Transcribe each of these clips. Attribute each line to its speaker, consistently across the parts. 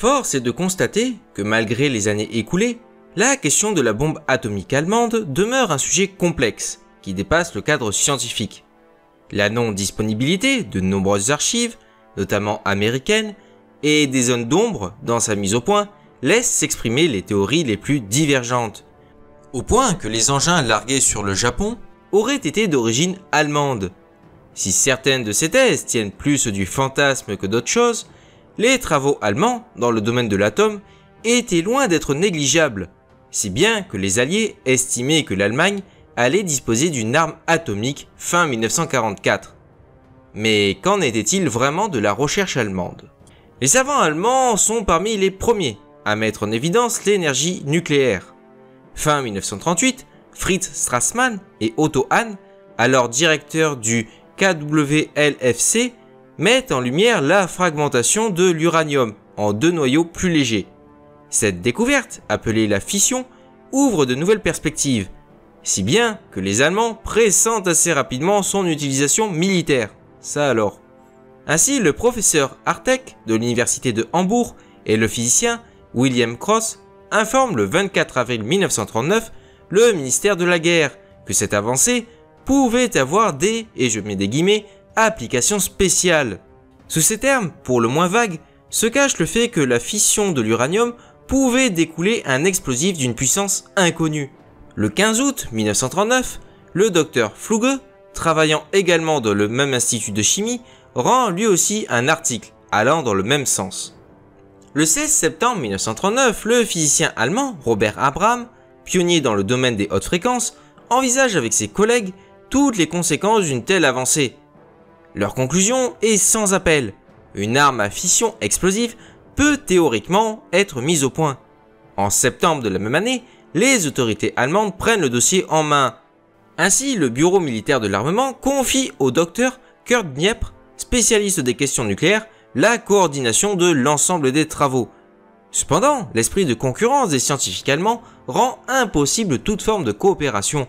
Speaker 1: Force est de constater que malgré les années écoulées, la question de la bombe atomique allemande demeure un sujet complexe qui dépasse le cadre scientifique. La non-disponibilité de nombreuses archives, notamment américaines, et des zones d'ombre dans sa mise au point laissent s'exprimer les théories les plus divergentes, au point que les engins largués sur le Japon auraient été d'origine allemande. Si certaines de ces thèses tiennent plus du fantasme que d'autres choses, les travaux allemands dans le domaine de l'atome étaient loin d'être négligeables, si bien que les Alliés estimaient que l'Allemagne allait disposer d'une arme atomique fin 1944. Mais qu'en était-il vraiment de la recherche allemande? Les savants allemands sont parmi les premiers à mettre en évidence l'énergie nucléaire. Fin 1938, Fritz Strassmann et Otto Hahn, alors directeurs du KWLFC, mettent en lumière la fragmentation de l'uranium en 2 noyaux plus légers. Cette découverte, appelée la fission, ouvre de nouvelles perspectives, si bien que les Allemands pressentent assez rapidement son utilisation militaire. Ça alors. Ainsi, le professeur Hartek de l'université de Hambourg et le physicien William Cross informent le 24 avril 1939 le ministère de la Guerre que cette avancée pouvait avoir des, et je mets des guillemets, applications spéciales. Sous ces termes, pour le moins vagues, se cache le fait que la fission de l'uranium pouvait découler un explosif d'une puissance inconnue. Le 15 août 1939, le docteur Fluge, travaillant également dans le même institut de chimie, rend lui aussi un article allant dans le même sens. Le 16 septembre 1939, le physicien allemand Robert Abraham, pionnier dans le domaine des hautes fréquences, envisage avec ses collègues toutes les conséquences d'une telle avancée. Leur conclusion est sans appel. Une arme à fission explosive peut théoriquement être mise au point. En septembre de la même année, les autorités allemandes prennent le dossier en main. Ainsi, le bureau militaire de l'armement confie au docteur Kurt Dniepr, spécialiste des questions nucléaires, la coordination de l'ensemble des travaux. Cependant, l'esprit de concurrence des scientifiques allemands rend impossible toute forme de coopération.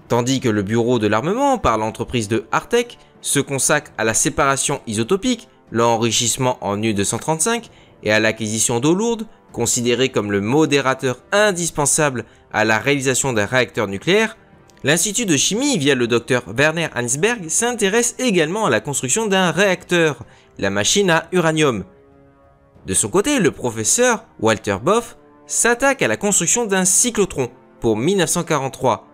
Speaker 1: Tandis que le bureau de l'armement, par l'entreprise de Hartek, se consacre à la séparation isotopique, l'enrichissement en U-235 et à l'acquisition d'eau lourde, considérée comme le modérateur indispensable à la réalisation d'un réacteur nucléaire, l'Institut de chimie, via le docteur Werner Heinsberg, s'intéresse également à la construction d'un réacteur, la machine à uranium. De son côté, le professeur Walter Boff s'attaque à la construction d'un cyclotron pour 1943.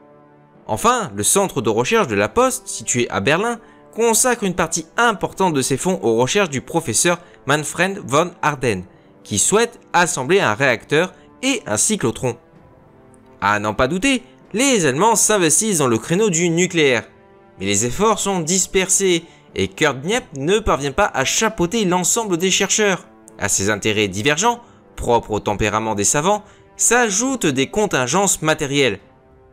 Speaker 1: Enfin, le centre de recherche de la Poste, situé à Berlin, consacre une partie importante de ses fonds aux recherches du professeur Manfred von Ardenne, qui souhaite assembler un réacteur et un cyclotron. À n'en pas douter, les Allemands s'investissent dans le créneau du nucléaire, mais les efforts sont dispersés et Kurt Dniepr ne parvient pas à chapeauter l'ensemble des chercheurs. À ces intérêts divergents, propres au tempérament des savants, s'ajoutent des contingences matérielles.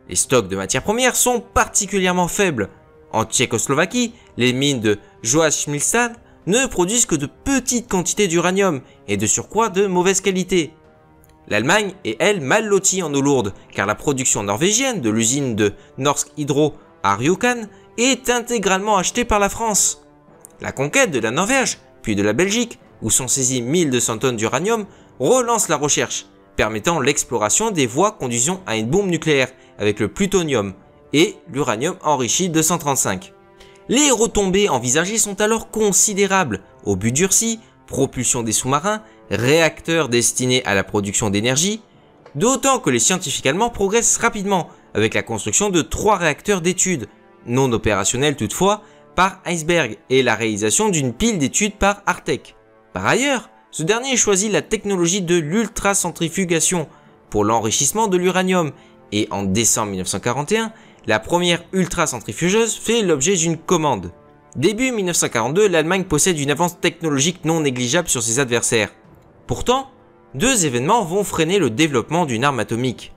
Speaker 1: Les stocks de matières premières sont particulièrement faibles. En Tchécoslovaquie, les mines de Joachimstad ne produisent que de petites quantités d'uranium et de surcroît de mauvaise qualité. L'Allemagne est elle mal lotie en eau lourde car la production norvégienne de l'usine de Norsk Hydro à Rjukan est intégralement achetée par la France. La conquête de la Norvège, puis de la Belgique, où sont saisies 1200 tonnes d'uranium, relance la recherche, permettant l'exploration des voies conduisant à une bombe nucléaire avec le plutonium et l'uranium enrichi 235. Les retombées envisagées sont alors considérables, obus durcis, propulsion des sous-marins, réacteurs destinés à la production d'énergie, d'autant que les scientifiques allemands progressent rapidement avec la construction de 3 réacteurs d'études, non opérationnels toutefois, par Heinsberg et la réalisation d'une pile d'études par Hartek. Par ailleurs, ce dernier choisit la technologie de l'ultracentrifugation pour l'enrichissement de l'uranium et en décembre 1941, la première ultracentrifugeuse fait l'objet d'une commande. Début 1942, l'Allemagne possède une avance technologique non négligeable sur ses adversaires. Pourtant, 2 événements vont freiner le développement d'une arme atomique.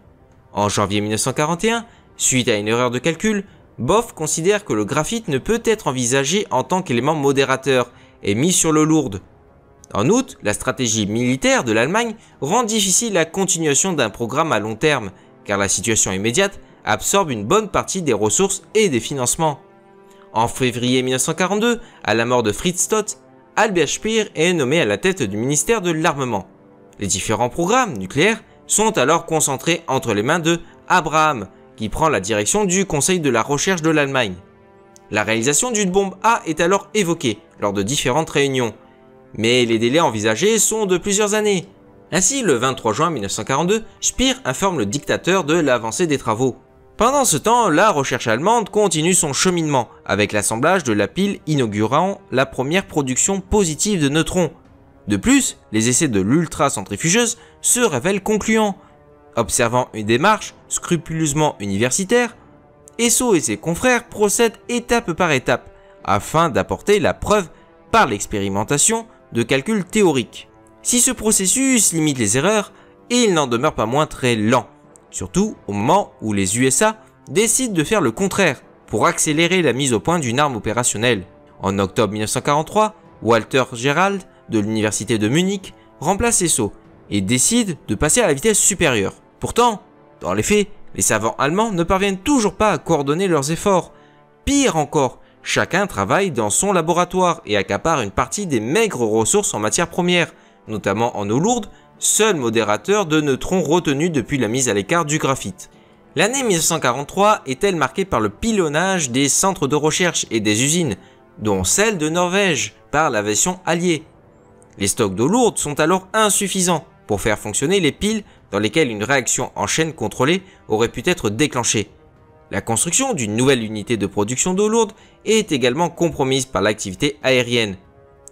Speaker 1: En janvier 1941, suite à une erreur de calcul, Boff considère que le graphite ne peut être envisagé en tant qu'élément modérateur et mis sur l'eau lourde. En août, la stratégie militaire de l'Allemagne rend difficile la continuation d'un programme à long terme, car la situation immédiate absorbe une bonne partie des ressources et des financements. En février 1942, à la mort de Fritz Stott, Albert Speer est nommé à la tête du ministère de l'Armement. Les différents programmes nucléaires sont alors concentrés entre les mains de Abraham, qui prend la direction du Conseil de la recherche de l'Allemagne. La réalisation d'une bombe A est alors évoquée lors de différentes réunions, mais les délais envisagés sont de plusieurs années. Ainsi, le 23 juin 1942, Speer informe le dictateur de l'avancée des travaux. Pendant ce temps, la recherche allemande continue son cheminement avec l'assemblage de la pile inaugurant la première production positive de neutrons. De plus, les essais de l'ultracentrifugeuse se révèlent concluants. Observant une démarche scrupuleusement universitaire, Esso et ses confrères procèdent étape par étape afin d'apporter la preuve par l'expérimentation de calculs théoriques. Si ce processus limite les erreurs, il n'en demeure pas moins très lent, surtout au moment où les USA décident de faire le contraire pour accélérer la mise au point d'une arme opérationnelle. En octobre 1943, Walter Gerald de l'université de Munich remplace Esso et décide de passer à la vitesse supérieure. Pourtant, dans les faits, les savants allemands ne parviennent toujours pas à coordonner leurs efforts. Pire encore, chacun travaille dans son laboratoire et accapare une partie des maigres ressources en matières premières, notamment en eau lourde, seul modérateur de neutrons retenu depuis la mise à l'écart du graphite. L'année 1943 est-elle marquée par le pilonnage des centres de recherche et des usines, dont celle de Norvège, par l'aviation alliée. Les stocks d'eau lourde sont alors insuffisants pour faire fonctionner les piles dans lesquelles une réaction en chaîne contrôlée aurait pu être déclenchée. La construction d'une nouvelle unité de production d'eau lourde est également compromise par l'activité aérienne.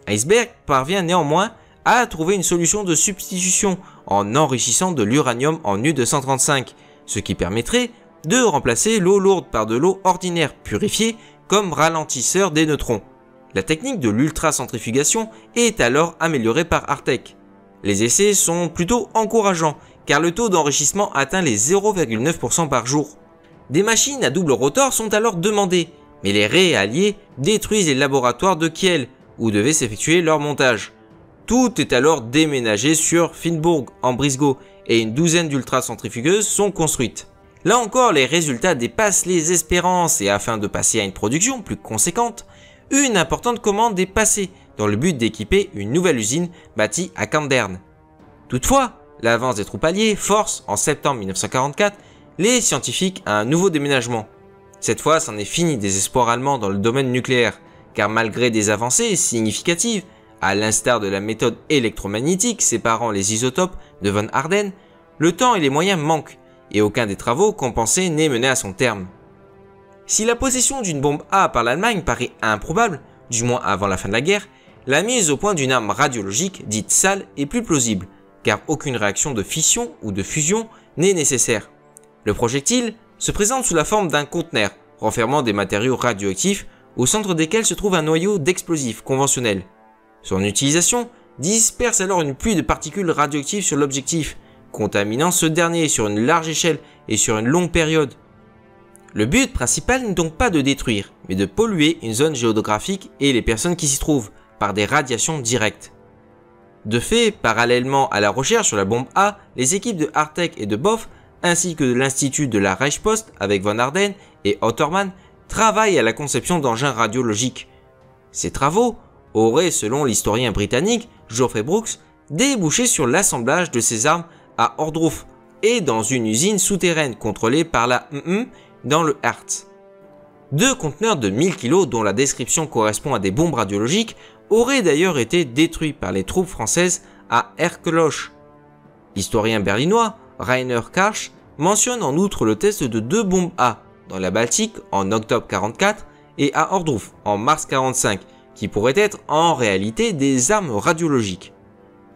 Speaker 1: Iceberg parvient néanmoins à trouver une solution de substitution en enrichissant de l'uranium en U-235, ce qui permettrait de remplacer l'eau lourde par de l'eau ordinaire purifiée comme ralentisseur des neutrons. La technique de l'ultracentrifugation est alors améliorée par Artec. Les essais sont plutôt encourageants car le taux d'enrichissement atteint les 0,9% par jour. Des machines à double rotor sont alors demandées, mais les réalliés détruisent les laboratoires de Kiel où devait s'effectuer leur montage. Tout est alors déménagé sur Finbourg en Brisgau et une douzaine d'ultracentrifugeuses sont construites. Là encore, les résultats dépassent les espérances et afin de passer à une production plus conséquente, une importante commande est passée dans le but d'équiper une nouvelle usine bâtie à Kandern. Toutefois, l'avance des troupes alliées force, en septembre 1944, les scientifiques à un nouveau déménagement. Cette fois, c'en est fini des espoirs allemands dans le domaine nucléaire, car malgré des avancées significatives, à l'instar de la méthode électromagnétique séparant les isotopes de von Harden, le temps et les moyens manquent, et aucun des travaux compensés n'est mené à son terme. Si la possession d'une bombe A par l'Allemagne paraît improbable, du moins avant la fin de la guerre, la mise au point d'une arme radiologique dite SAL est plus plausible, car aucune réaction de fission ou de fusion n'est nécessaire. Le projectile se présente sous la forme d'un conteneur renfermant des matériaux radioactifs au centre desquels se trouve un noyau d'explosifs conventionnel. Son utilisation disperse alors une pluie de particules radioactives sur l'objectif, contaminant ce dernier sur une large échelle et sur une longue période. Le but principal n'est donc pas de détruire, mais de polluer une zone géographique et les personnes qui s'y trouvent, par des radiations directes. De fait, parallèlement à la recherche sur la bombe A, les équipes de Artec et de Boff, ainsi que de l'Institut de la Reichspost avec von Harden et Ottermann, travaillent à la conception d'engins radiologiques. Ces travaux auraient, selon l'historien britannique Geoffrey Brooks, débouché sur l'assemblage de ces armes à Ohrdruf et dans une usine souterraine contrôlée par la dans le Harz. 2 conteneurs de 1000 kg dont la description correspond à des bombes radiologiques auraient d'ailleurs été détruits par les troupes françaises à Erkeloch. L'historien berlinois Rainer Karsch mentionne en outre le test de 2 bombes A dans la Baltique en octobre 1944 et à Ohrdruf en mars 1945 qui pourraient être en réalité des armes radiologiques.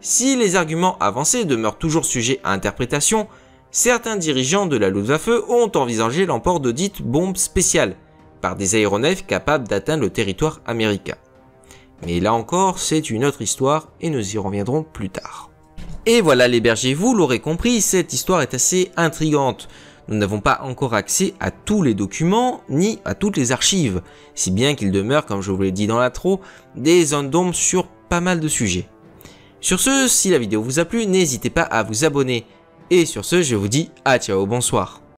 Speaker 1: Si les arguments avancés demeurent toujours sujets à interprétation, certains dirigeants de la Luftwaffe ont envisagé l'emport de dites bombes spéciales par des aéronefs capables d'atteindre le territoire américain. Mais là encore, c'est une autre histoire et nous y reviendrons plus tard. Et voilà les bergers, vous l'aurez compris, cette histoire est assez intrigante. Nous n'avons pas encore accès à tous les documents ni à toutes les archives, si bien qu'il demeure, comme je vous l'ai dit dans l'intro, des zones d'ombre sur pas mal de sujets. Sur ce, si la vidéo vous a plu, n'hésitez pas à vous abonner. Et sur ce, je vous dis à ciao, bonsoir.